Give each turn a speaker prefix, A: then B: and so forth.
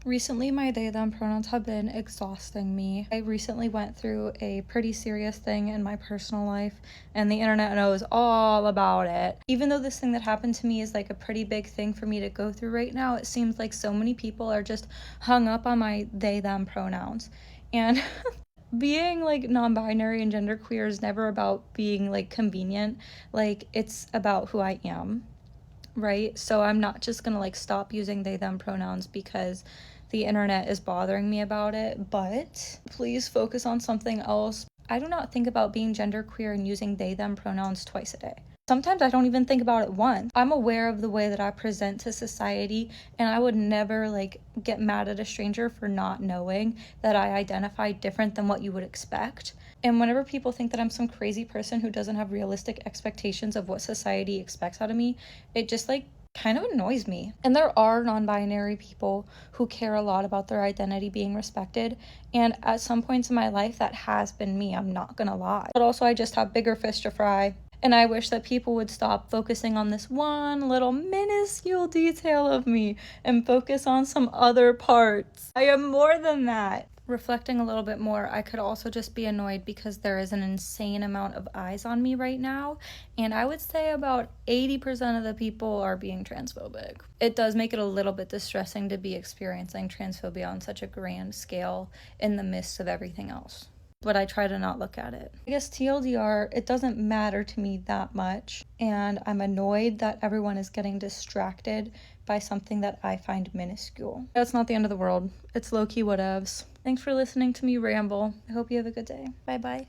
A: Recently, my they them pronouns have been exhausting me. I recently went through a pretty serious thing in my personal life, and the internet knows all about it. Even though this thing that happened to me is like a pretty big thing for me to go through right now, it seems like so many people are just hung up on my they them pronouns. And being like non-binary and genderqueer is never about being like convenient. Like, it's about who I am, right? So I'm not just gonna like stop using they them pronouns because the internet is bothering me about it, but please focus on something else. I do not think about being genderqueer and using they them pronouns twice a day. Sometimes I don't even think about it once. I'm aware of the way that I present to society, and I would never like get mad at a stranger for not knowing that I identify different than what you would expect. And whenever people think that I'm some crazy person who doesn't have realistic expectations of what society expects out of me, it just like kind of annoys me. And there are non-binary people who care a lot about their identity being respected, and at some points in my life that has been me, I'm not gonna lie. But also I just have bigger fish to fry. And I wish that people would stop focusing on this one little minuscule detail of me and focus on some other parts. I am more than that. Reflecting a little bit more, I could also just be annoyed because there is an insane amount of eyes on me right now, and I would say about 80% of the people are being transphobic. It does make it a little bit distressing to be experiencing transphobia on such a grand scale in the midst of everything else. But I try to not look at it. I guess TLDR, it doesn't matter to me that much, and I'm annoyed that everyone is getting distracted by something that I find minuscule. That's not the end of the world. It's low-key whatevs. Thanks for listening to me ramble. I hope you have a good day. Bye-bye.